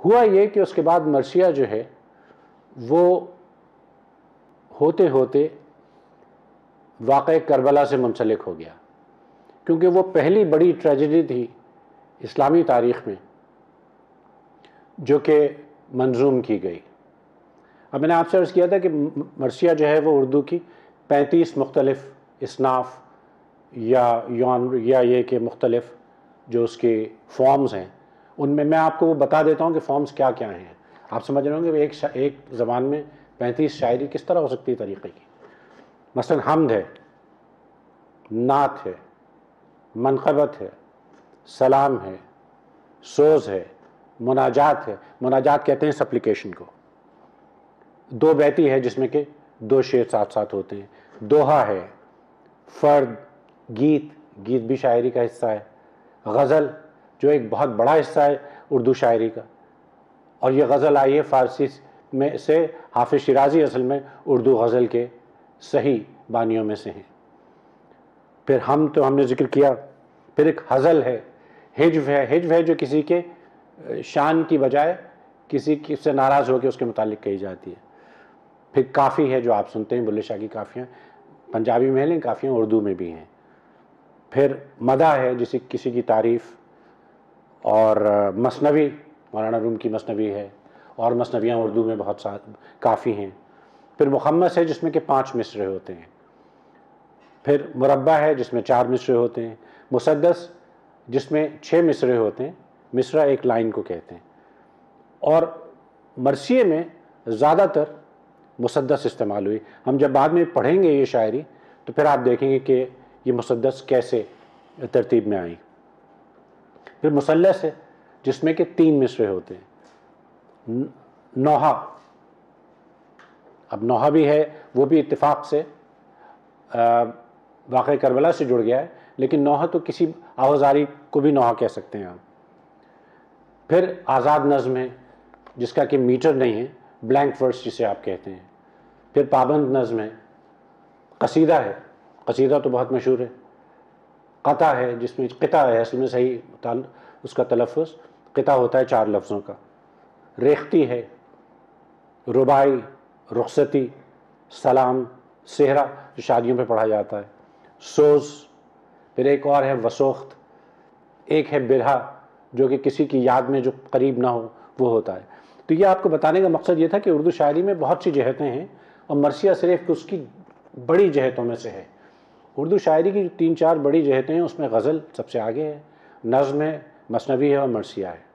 ہوا یہ کہ اس کے بعد مرثیہ جو ہے وہ ہوتے ہوتے واقعہ کربلا سے منسلک ہو گیا، کیونکہ وہ پہلی بڑی ٹریجڈی تھی اسلامی تاریخ میں جو کہ منظوم کی گئی۔ اب میں نے آپ سے عرض کیا تھا کہ مرثیہ جو ہے وہ اردو کی 35 مختلف اصناف یا یہ کہ مختلف جو اس کے فارمز ہیں، ان میں آپ کو وہ بتا دیتا ہوں کہ فارمز کیا کیا ہیں۔ آپ سمجھ رہے ہوں گے ایک زبان میں 35 شاعری کس طرح ہو سکتی ہے طریقے کی۔ مثلا حمد ہے، نعت ہے، منقبت ہے، سلام ہے، سوز ہے، مناجات ہے۔ مناجات کہتے ہیں سپلیکیشن کو۔ دو بیتی ہے جس میں کہ 2 شعر ساتھ ساتھ ہوتے ہیں۔ دوہا ہے، فرد، گیت بھی شاعری کا حصہ ہے، غزل جو ایک بہت بڑا حصہ ہے اردو شاعری کا، اور یہ غزل آئی ہے فارسی میں سے۔ حافظ شیرازی اصل میں اردو غزل کے صحیح بانیوں میں سے ہیں۔ پھر ہم نے ذکر کیا۔ پھر ایک ہزل ہے، ہجو ہے جو کسی کے شان کی بجائے کسی سے ناراض ہو کے اس کے متعلق کہی جاتی ہے۔ پھر کافی ہے جو آپ سنتے ہیں، بلے شاہ کی کافیاں پنجابی میں ہیں لیکن کافیاں اردو میں بھی ہیں۔ پھر مدح ہے جسے کسی کی تعریف، اور مثنوی مولانا روم کی مثنوی ہے، اور مثنویاں اردو میں بہت کافی ہیں۔ پھر مخمس ہے جس میں کہ 5 مصرعے ہوتے ہیں۔ پھر مربع ہے جس میں 4 مصرعے ہوتے ہیں۔ مسدس جس میں 6 مصرعے ہوتے ہیں، مصرع ایک لائن کو کہتے ہیں۔ اور مرثیے میں زیادہ تر مسدس استعمال ہوئی۔ ہم جب بعد میں پڑھیں گے یہ شاعری تو پھر آپ دیکھیں گے کہ یہ مسدس کیسے ترتیب میں آئی۔ پھر مثلث ہے جس میں کہ 3 مصرعے ہوتے ہیں۔ نوحہ، اب نوحہ بھی ہے، وہ بھی اتفاق سے واقعہ کربلا سے جڑ گیا ہے، لیکن نوحہ تو کسی آوازاری کو بھی نوحہ کہہ سکتے ہیں آپ۔ پھر آزاد نظم ہے جس کا کہ میٹر نہیں ہے، بلینک ورس جسے آپ کہتے ہیں۔ پھر پابند نظم ہے۔ قصیدہ ہے، قصیدہ تو بہت مشہور ہے۔ قطع ہے جس میں قطع ہے اصل میں صحیح اس کا تلفظ قطع ہوتا ہے 4 لفظوں کا۔ ریختی ہے، رباعی، رخصتی، سلام، صحرا جو شادیوں پہ پڑھا جاتا ہے، سوز۔ پھر ایک اور ہے وسوخت، ایک ہے برہا جو کہ کسی کی یاد میں جو قریب نہ ہو وہ ہوتا ہے۔ تو یہ آپ کو بتانے کا مقصد یہ تھا کہ اردو شاعری میں بہت سی جہتیں ہیں، اور مرثیہ صرف اس کی بڑی جہتوں میں سے ہے۔ اردو شاعری کی جو 3-4 بڑی جہتیں ہیں اس میں غزل سب سے آگے ہے، نظم ہے، مثنوی ہے اور مرثیہ ہے۔